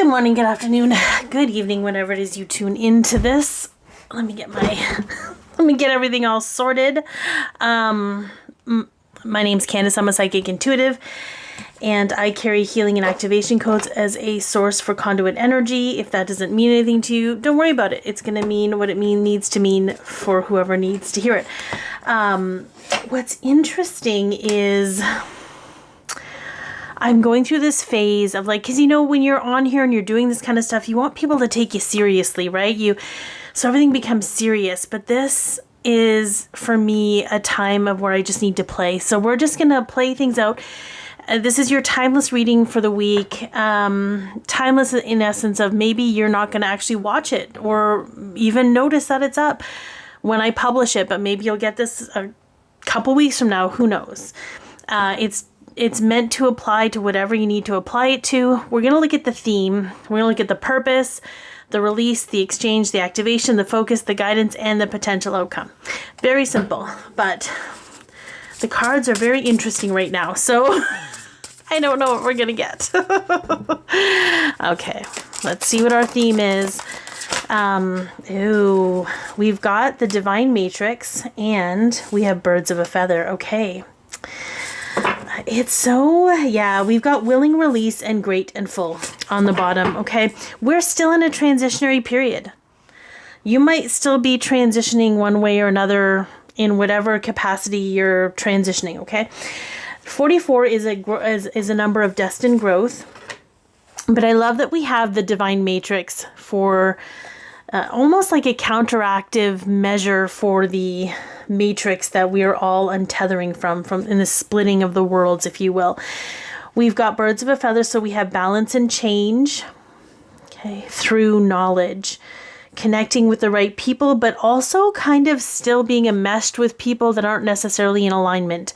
morning, good afternoon, good evening, whenever it is you tune into this. Let me get everything all sorted. My name's Candice. I'm a psychic intuitive, and I carry healing and activation codes as a source for conduit energy. If that doesn't mean anything to you, don't worry about it. It's going to mean what it needs to mean for whoever needs to hear it. What's interesting is I'm going through this phase of like, because when you're on here and you're doing this kind of stuff, you want people to take you seriously, right? So everything becomes serious. But this is, for me, a time of where I just need to play. So we're just going to play things out. This is your timeless reading for the week. Timeless in essence of maybe you're not going to actually watch it or even notice that it's up when I publish it, but maybe you'll get this a couple weeks from now. Who knows? It's meant to apply to whatever you need to apply it to. We're going to look at the theme. We're going to look at the purpose, the release, the exchange, the activation, the focus, the guidance, and the potential outcome. Very simple, but the cards are very interesting right now. So I don't know what we're going to get. Okay, let's see what our theme is. We've got the Divine Matrix and we have Birds of a Feather. Okay. We've got willing, release, and great and full on the bottom, okay? We're still in a transitionary period. You might still be transitioning one way or another in whatever capacity you're transitioning, okay? 44 is a number of destined growth, but I love that we have the Divine Matrix for almost like a counteractive measure for the matrix that we are all untethering from in the splitting of the worlds, if you will. We've got Birds of a Feather, so we have balance and change, okay, through knowledge, connecting with the right people, but also kind of still being enmeshed with people that aren't necessarily in alignment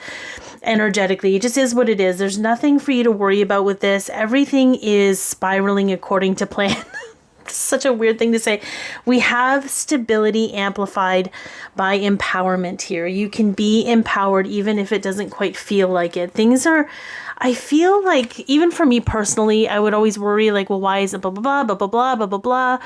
energetically. It just is what it is. There's nothing for you to worry about with this. Everything is spiraling according to plan. Such a weird thing to say. We have stability amplified by empowerment here. You can be empowered even if it doesn't quite feel like it. I feel like, even for me personally, I would always worry like, well, why isn't blah, blah, blah, blah, blah, blah, blah, blah, blah.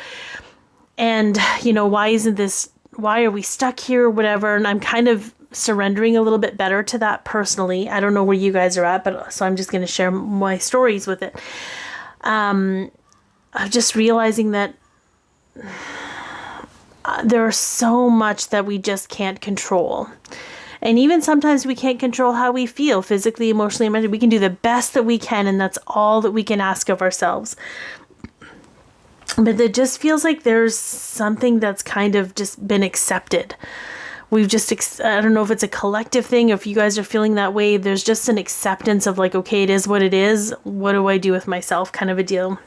And, why are we stuck here or whatever? And I'm kind of surrendering a little bit better to that personally. I don't know where you guys are at, but so I'm just going to share my stories with it. I'm just realizing that there's so much that we just can't control. And even sometimes we can't control how we feel physically, emotionally, mentally. We can do the best that we can, and that's all that we can ask of ourselves. But it just feels like there's something that's kind of just been accepted. We've just, I don't know if it's a collective thing, or if you guys are feeling that way. There's just an acceptance of like, okay, it is what it is. What do I do with myself kind of a deal.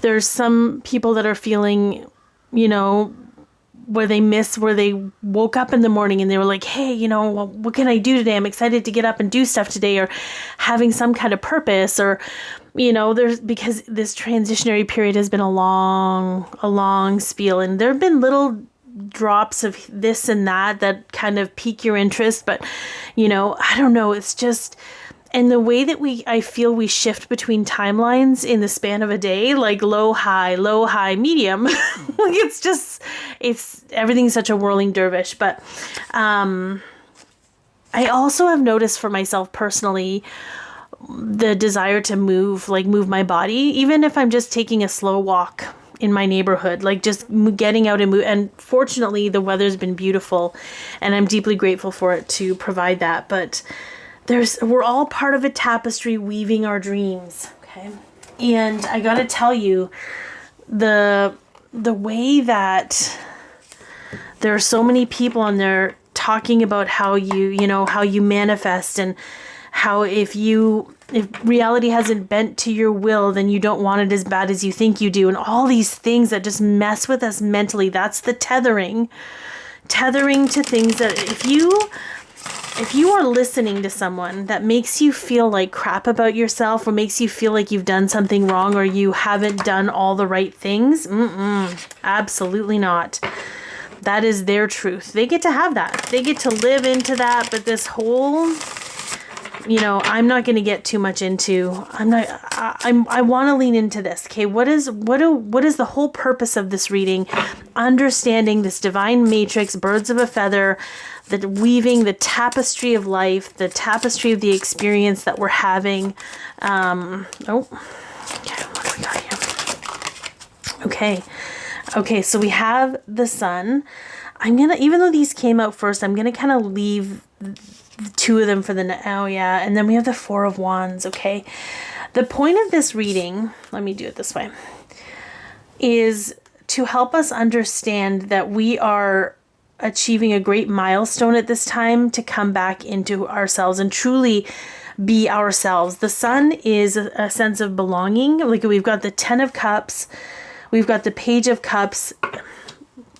There's some people that are feeling, where they woke up in the morning and they were like, hey, what can I do today? I'm excited to get up and do stuff today, or having some kind of purpose, or, because this transitionary period has been a long spiel, and there have been little drops of this and that kind of pique your interest. But, I don't know. It's just, and the way that I feel we shift between timelines in the span of a day, like low, high, medium, like it's everything's such a whirling dervish. But I also have noticed for myself personally, the desire to move my body, even if I'm just taking a slow walk in my neighborhood, like just getting out and move. And fortunately, the weather's been beautiful, and I'm deeply grateful for it to provide that. But we're all part of a tapestry weaving our dreams, okay? And I gotta tell you, the way that there are so many people on there talking about how you manifest, and how if reality hasn't bent to your will, then you don't want it as bad as you think you do, and all these things that just mess with us mentally. That's the tethering to things that if you are listening to someone that makes you feel like crap about yourself, or makes you feel like you've done something wrong, or you haven't done all the right things, absolutely not. That is their truth. They get to have that. They get to live into that. But this whole I'm not going to get too much into, I want to lean into this. Okay. What is the whole purpose of this reading? Understanding this divine matrix, birds of a feather, the weaving the tapestry of life, the tapestry of the experience that we're having. Okay. What do we got here? Okay. So we have the sun. Even though these came out first, I'm going to kind of leave two of them for and then we have the Four of Wands. Okay. The point of this reading, let me do it this way, is to help us understand that we are achieving a great milestone at this time to come back into ourselves and truly be ourselves. The sun is a sense of belonging. Like we've got the 10 of Cups, we've got the Page of Cups.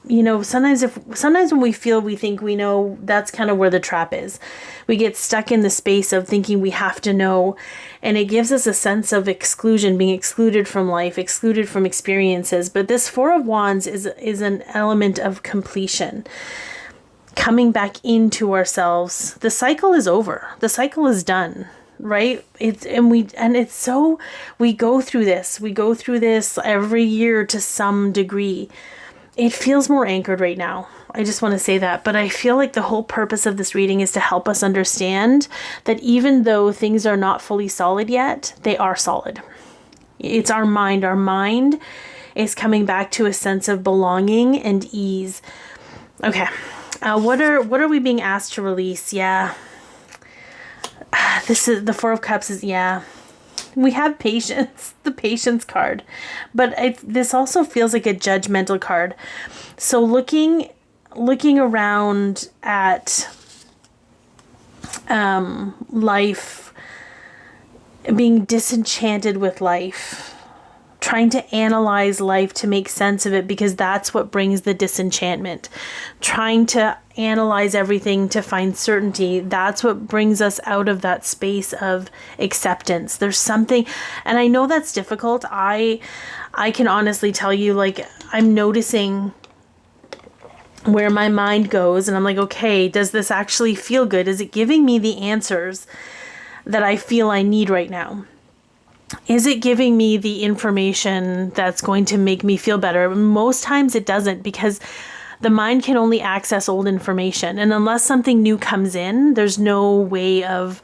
Sometimes when we think we know, that's kind of where the trap is. We get stuck in the space of thinking we have to know, and it gives us a sense of exclusion, being excluded from life, excluded from experiences. But this Four of Wands is an element of completion, coming back into ourselves. The cycle is over. The cycle is done. Right? We go through this. We go through this every year to some degree. It feels more anchored right now. I just want to say that. But I feel like the whole purpose of this reading is to help us understand that even though things are not fully solid yet, they are solid. It's our mind. Our mind is coming back to a sense of belonging and ease. Okay. What are we being asked to release? Yeah. This is the Four of Cups is, yeah. We have patience, the patience card, but this also feels like a judgmental card. So looking around at life, being disenchanted with life, trying to analyze life to make sense of it, because that's what brings the disenchantment. Trying to analyze everything to find certainty, that's what brings us out of that space of acceptance. There's something, and I know that's difficult. I can honestly tell you, like, I'm noticing where my mind goes, and I'm like, okay, does this actually feel good? Is it giving me the answers that I feel I need right now? Is it giving me the information that's going to make me feel better? Most times it doesn't, because the mind can only access old information. And unless something new comes in, there's no way of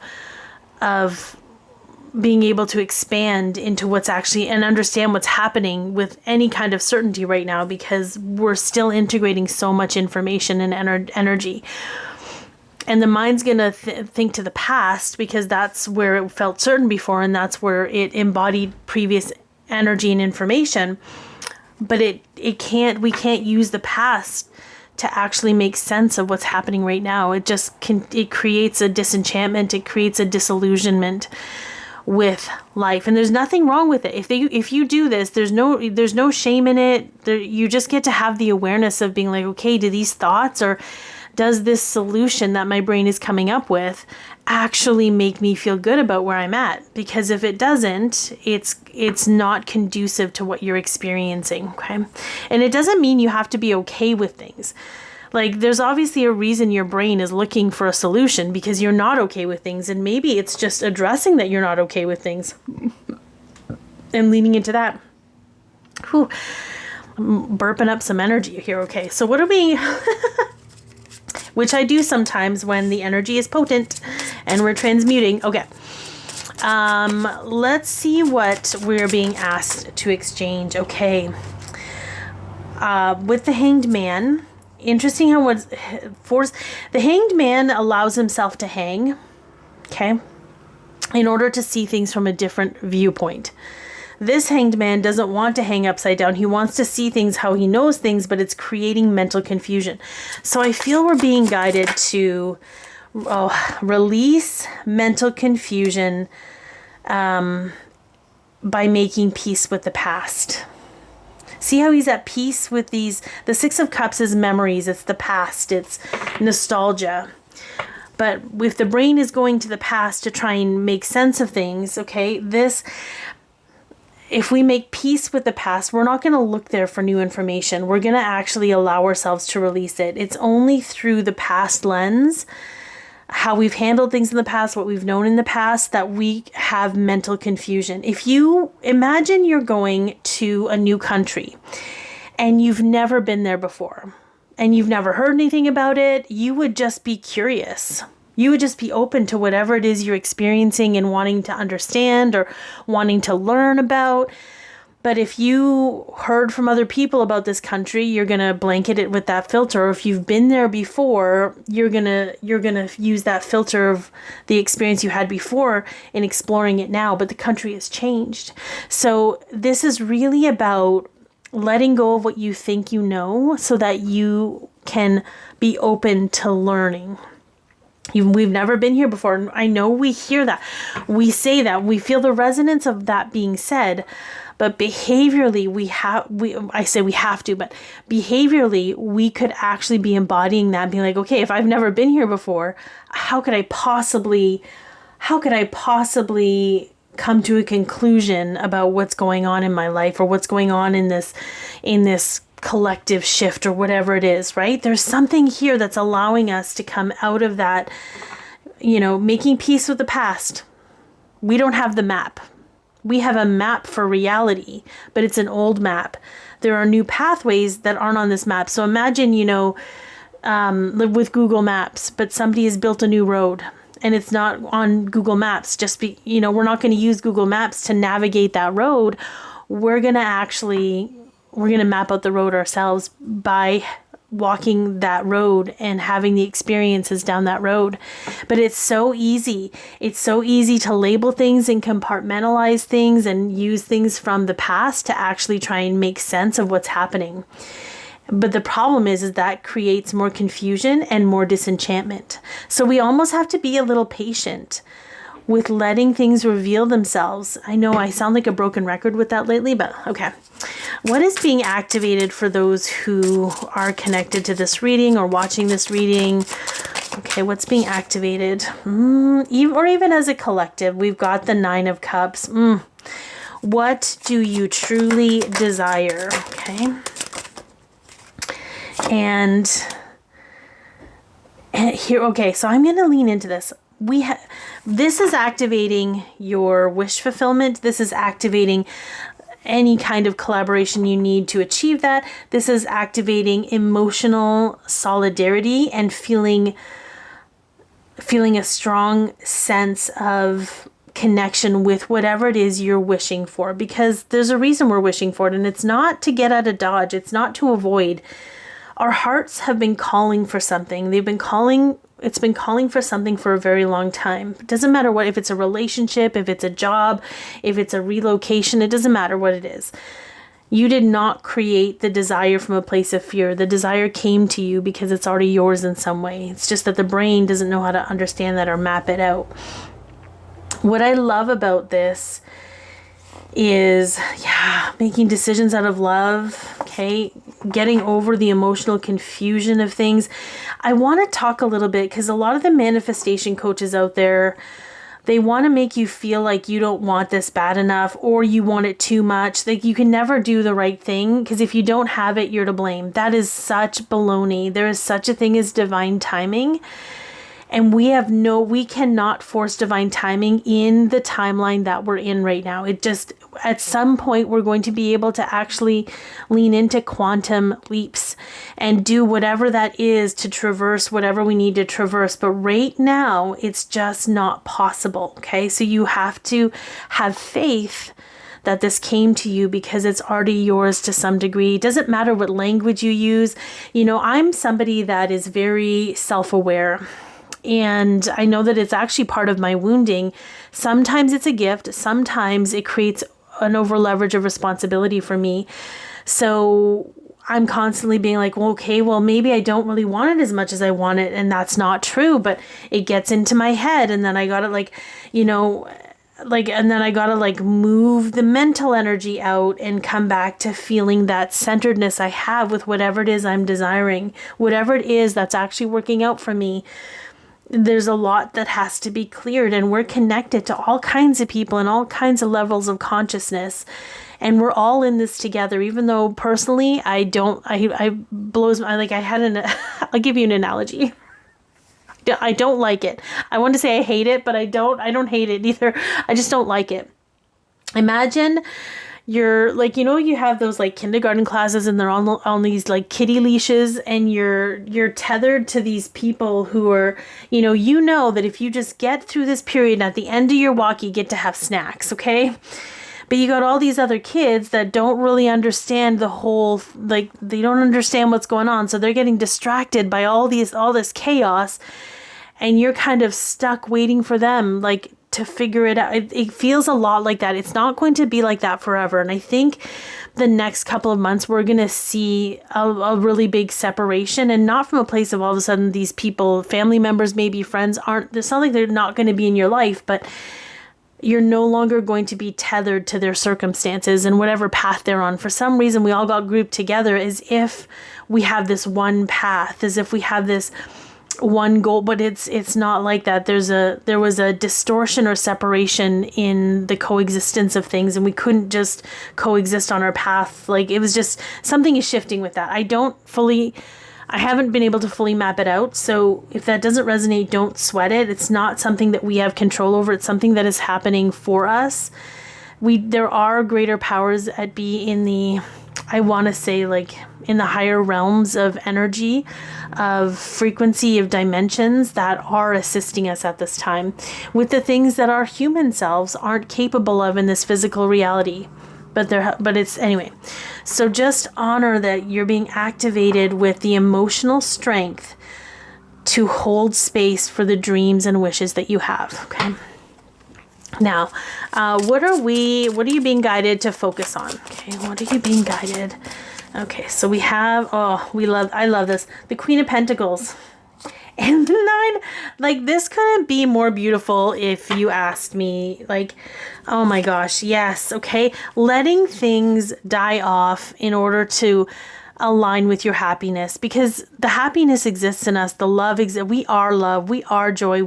being able to expand into what's actually and understand what's happening with any kind of certainty right now, because we're still integrating so much information and energy. And the mind's going to think to the past, because that's where it felt certain before, and that's where it embodied previous energy and information. But we can't use the past to actually make sense of what's happening right now. It creates a disenchantment, it creates a disillusionment with life. And there's nothing wrong with it. If you do this, there's no shame in it. You just get to have the awareness of being like, okay, do these thoughts or does this solution that my brain is coming up with actually make me feel good about where I'm at? Because if it doesn't, it's not conducive to what you're experiencing, okay? And it doesn't mean you have to be okay with things. Like, there's obviously a reason your brain is looking for a solution, because you're not okay with things, and maybe it's just addressing that you're not okay with things and leaning into that. Whew. I'm burping up some energy here, okay? So what are we... which I do sometimes when the energy is potent and we're transmuting. Okay. Let's see what we're being asked to exchange. Okay. With the Hanged Man, interesting how the Hanged Man allows himself to hang, okay, in order to see things from a different viewpoint. This Hanged Man doesn't want to hang upside down. He wants to see things how he knows things, but it's creating mental confusion. So I feel we're being guided to release mental confusion by making peace with the past. See how he's at peace with these? The Six of Cups is memories. It's the past. It's nostalgia. But if the brain is going to the past to try and make sense of things, okay, if we make peace with the past, we're not going to look there for new information. We're going to actually allow ourselves to release it. It's only through the past lens how we've handled things in the past, what we've known in the past, that we have mental confusion. If you imagine you're going to a new country and you've never been there before and you've never heard anything about it, you would just be curious. You would just be open to whatever it is you're experiencing and wanting to understand or wanting to learn about. But if you heard from other people about this country, you're going to blanket it with that filter. Or if you've been there before, you're going to use that filter of the experience you had before in exploring it now. But the country has changed. So this is really about letting go of what you think you know so that you can be open to learning. We've never been here before. And I know we hear that. We say that. We feel the resonance of that being said. But behaviorally, I say we have to, but behaviorally, we could actually be embodying that and being like, okay, if I've never been here before, how could I possibly come to a conclusion about what's going on in my life or what's going on in this collective shift or whatever it is, right? There's something here that's allowing us to come out of that, making peace with the past. We don't have the map. We have a map for reality, but it's an old map. There are new pathways that aren't on this map. So imagine, with Google Maps, but somebody has built a new road and it's not on Google Maps. We're not going to use Google Maps to navigate that road. We're going to map out the road ourselves by walking that road and having the experiences down that road. But it's so easy. It's so easy to label things and compartmentalize things and use things from the past to actually try and make sense of what's happening. But the problem is that creates more confusion and more disenchantment. So we almost have to be a little patient with letting things reveal themselves. I know I sound like a broken record with that lately, but okay. What is being activated for those who are connected to this reading or watching this reading? Okay, what's being activated? Or even as a collective, we've got the 9 of Cups. What do you truly desire? Okay. And here, okay, so I'm going to lean into this. This is activating your wish fulfillment. This is activating any kind of collaboration you need to achieve that. This is activating emotional solidarity and feeling a strong sense of connection with whatever it is you're wishing for, because there's a reason we're wishing for it, and it's not to get out of dodge. It's not to avoid. Our hearts have been calling for something. It's been calling for something for a very long time. It doesn't matter if it's a relationship, if it's a job, if it's a relocation, it doesn't matter what it is. You did not create the desire from a place of fear. The desire came to you because it's already yours in some way. It's just that the brain doesn't know how to understand that or map it out. What I love about this is, making decisions out of love, okay? Getting over the emotional confusion of things. I want to talk a little bit because a lot of the manifestation coaches out there, they want to make you feel like you don't want this bad enough or you want it too much. Like you can never do the right thing because if you don't have it, you're to blame. That is such baloney. There is such a thing as divine timing. And we cannot force divine timing in the timeline that we're in right now. It just, at some point, we're going to be able to actually lean into quantum leaps and do whatever that is to traverse whatever we need to traverse. But right now, it's just not possible, okay? So you have to have faith that this came to you because it's already yours to some degree. It doesn't matter what language you use. I'm somebody that is very self-aware. And I know that it's actually part of my wounding. Sometimes it's a gift. Sometimes it creates an over leverage of responsibility for me. So I'm constantly being like, well, maybe I don't really want it as much as I want it. And that's not true, but it gets into my head. And then I got to and then I got to move the mental energy out and come back to feeling that centeredness I have with whatever it is I'm desiring, whatever it is that's actually working out for me. There's a lot that has to be cleared, and we're connected to all kinds of people and all kinds of levels of consciousness, and we're all in this together. Even though personally, I'll give you an analogy. I don't like it. I want to say I hate it, but I don't hate it either. I just don't like it. Imagine you're like, you have those like kindergarten classes and they're on these like kitty leashes, and you're tethered to these people who are, that if you just get through this period, at the end of your walk, you get to have snacks, okay? But you got all these other kids that don't really understand the whole, like, they don't understand what's going on. So they're getting distracted by all this chaos, and you're kind of stuck waiting for them, like, to figure it out. It feels a lot like that. It's not going to be like that forever. And I think the next couple of months, we're going to see a really big separation, and not from a place of all of a sudden these people, family members, maybe friends, it's not like they're not going to be in your life, but you're no longer going to be tethered to their circumstances and whatever path they're on. For some reason, we all got grouped together as if we have this one path, as if we have this one goal, but it's not like that. There was a distortion or separation in the coexistence of things, and we couldn't just coexist on our path. Like, it was just something is shifting with that. I haven't been able to fully map it out. So if that doesn't resonate, don't sweat it. It's not something that we have control over. It's something that is happening for us. There are greater powers at be in the, I want to say, like, in the higher realms of energy, of frequency, of dimensions that are assisting us at this time with the things that our human selves aren't capable of in this physical reality. But it's anyway. So just honor that you're being activated with the emotional strength to hold space for the dreams and wishes that you have. Okay. Now, what are you being guided to focus on? Okay. What are you being guided? Okay. So we have, I love this. The Queen of Pentacles. And the 9, like, this couldn't be more beautiful if you asked me. Like, oh my gosh, yes, okay. Letting things die off in order to align with your happiness, because the happiness exists in us. The love exists. We are love. We are joy.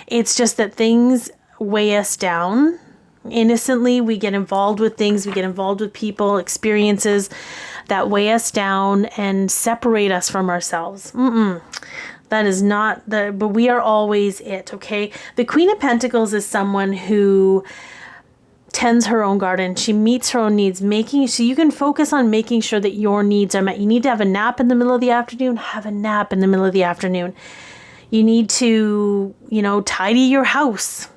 It's just that things weigh us down. Innocently, we get involved with things. We get involved with people, experiences that weigh us down and separate us from ourselves. That is not but we are always it, okay? The Queen of Pentacles is someone who tends her own garden. She meets her own needs, so you can focus on making sure that your needs are met. You need to have a nap in the middle of the afternoon, have a nap in the middle of the afternoon. You need to, tidy your house.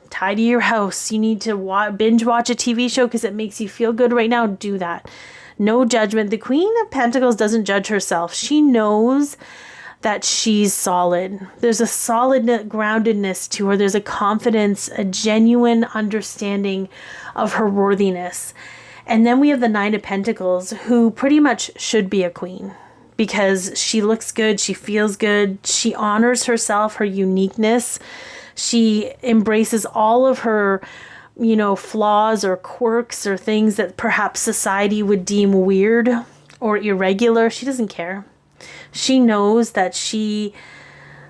You need to binge watch a TV show because it makes you feel good right now. Do that. No judgment. The Queen of Pentacles doesn't judge herself. She knows that she's solid. There's a solid groundedness to her. There's a confidence, a genuine understanding of her worthiness. And then we have the 9 of Pentacles, who pretty much should be a queen because she looks good. She feels good. She honors herself, her uniqueness. She embraces all of her, flaws or quirks or things that perhaps society would deem weird or irregular. She doesn't care. She knows that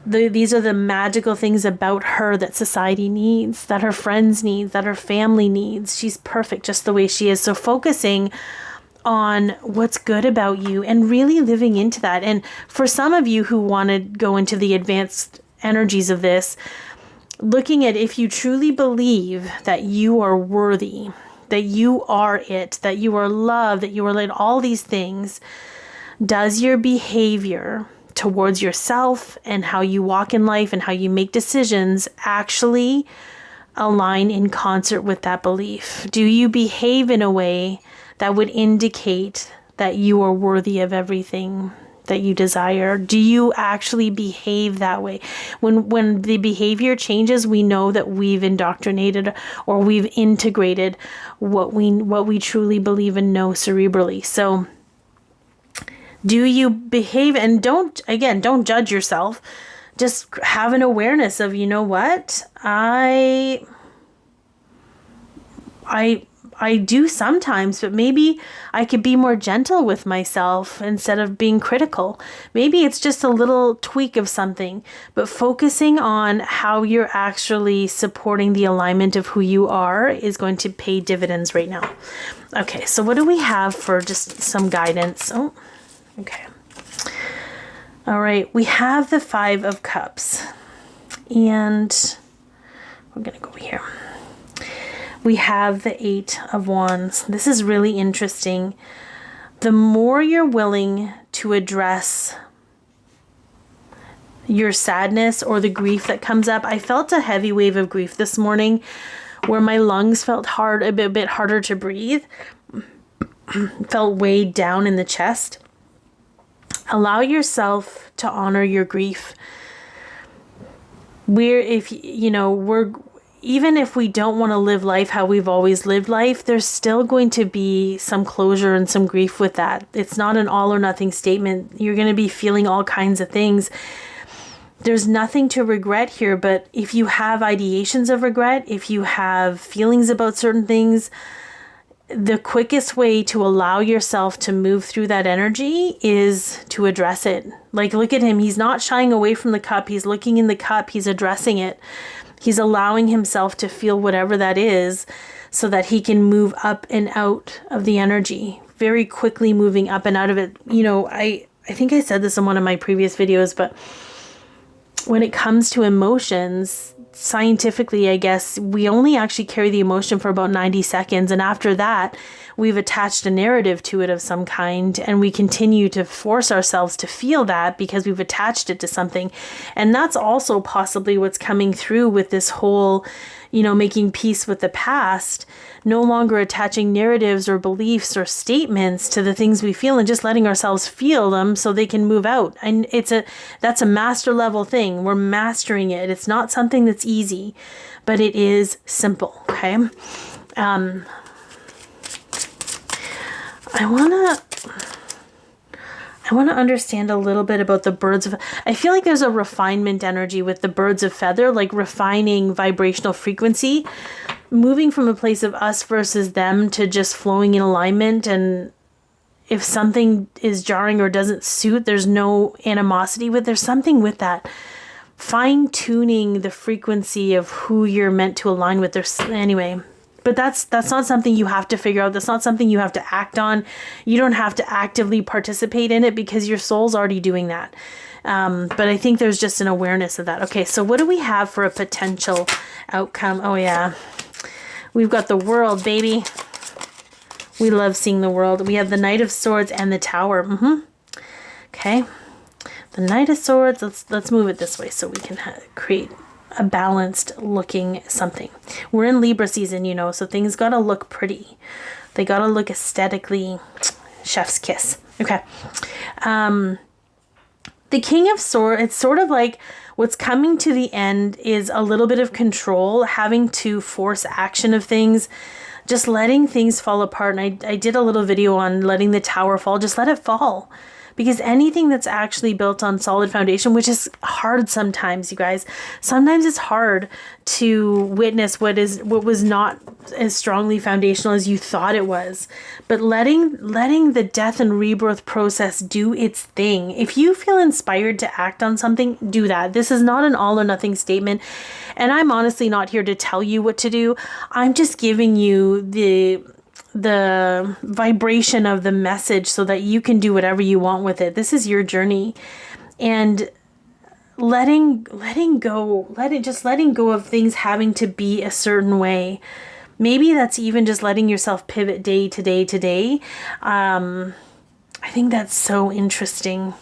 these are the magical things about her that society needs, that her friends need, that her family needs. She's perfect just the way she is. So focusing on what's good about you and really living into that. And for some of you who want to go into the advanced energies of this, looking at if you truly believe that you are worthy, that you are it, that you are loved, that you are lit, all these things, does your behavior towards yourself and how you walk in life and how you make decisions actually align in concert with that belief? Do you behave in a way that would indicate that you are worthy of everything that you desire? Do you actually behave that way? When the behavior changes, we know that we've indoctrinated or we've integrated what we truly believe and know cerebrally. So do you behave? And don't judge yourself. Just have an awareness of, you know what? I do sometimes, but maybe I could be more gentle with myself instead of being critical. Maybe it's just a little tweak of something, but focusing on how you're actually supporting the alignment of who you are is going to pay dividends right now. Okay, so what do we have for just some guidance? Oh, okay. All right, we have the 5 of Cups. And we're going to go over here. We have the Eight of Wands. This is really interesting. The more you're willing to address your sadness or the grief that comes up. I felt a heavy wave of grief this morning where my lungs felt a bit harder to breathe. Felt weighed down in the chest. Allow yourself to honor your grief. Even if we don't want to live life how we've always lived life, there's still going to be some closure and some grief with that. It's not an all or nothing statement. You're going to be feeling all kinds of things. There's nothing to regret here, but if you have ideations of regret, if you have feelings about certain things, the quickest way to allow yourself to move through that energy is to address it. Like, look at him. He's not shying away from the cup. He's looking in the cup. He's addressing it. He's allowing himself to feel whatever that is so that he can move up and out of the energy, very quickly moving up and out of it. I think I said this in one of my previous videos, but when it comes to emotions, scientifically, I guess, we only actually carry the emotion for about 90 seconds. And after that, we've attached a narrative to it of some kind, and we continue to force ourselves to feel that because we've attached it to something. And that's also possibly what's coming through with this whole, making peace with the past, no longer attaching narratives or beliefs or statements to the things we feel and just letting ourselves feel them so they can move out. And that's a master level thing. We're mastering it. It's not something that's easy, but it is simple. Okay. I want to understand a little bit about the birds of... I feel like there's a refinement energy with the birds of feather, like refining vibrational frequency, moving from a place of us versus them to just flowing in alignment. And if something is jarring or doesn't suit, there's no animosity with. There's something with that. Fine-tuning the frequency of who you're meant to align with. Anyway... But that's not something you have to figure out. That's not something you have to act on. You don't have to actively participate in it because your soul's already doing that. But I think there's just an awareness of that. Okay, so what do we have for a potential outcome? Oh, yeah. We've got the World, baby. We love seeing the World. We have the Knight of Swords and the Tower. Okay. The Knight of Swords. Let's move it this way so we can create a balanced looking something. We're in Libra season, so things gotta look pretty. They gotta look aesthetically chef's kiss. Okay. The King of Swords, it's sort of like what's coming to the end is a little bit of control, having to force action of things, just letting things fall apart. And I did a little video on letting the tower fall. Just let it fall. Because anything that's actually built on solid foundation, which is hard sometimes, you guys, sometimes it's hard to witness what was not as strongly foundational as you thought it was. But letting the death and rebirth process do its thing. If you feel inspired to act on something, do that. This is not an all or nothing statement. And I'm honestly not here to tell you what to do. I'm just giving you the vibration of the message so that you can do whatever you want with it. This is your journey. And letting go of things having to be a certain way. Maybe that's even just letting yourself pivot day to day to day. I think that's so interesting.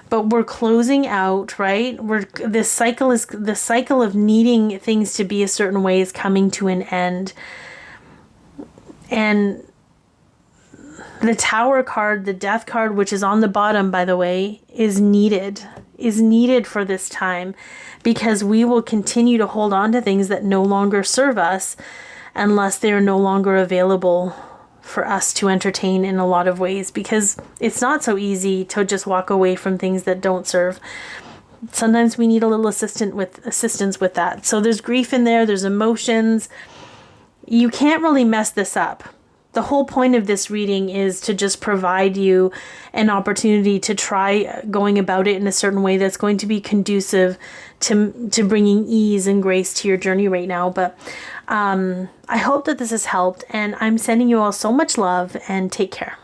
But we're closing out, right? The cycle of needing things to be a certain way is coming to an end. And the Tower card, the Death card, which is on the bottom, by the way, is needed for this time, because we will continue to hold on to things that no longer serve us unless they're no longer available for us to entertain in a lot of ways, because it's not so easy to just walk away from things that don't serve. Sometimes we need a little assistance with that. So there's grief in there, there's emotions. You can't really mess this up. The whole point of this reading is to just provide you an opportunity to try going about it in a certain way that's going to be conducive to bringing ease and grace to your journey right now. But I hope that this has helped, and I'm sending you all so much love, and take care.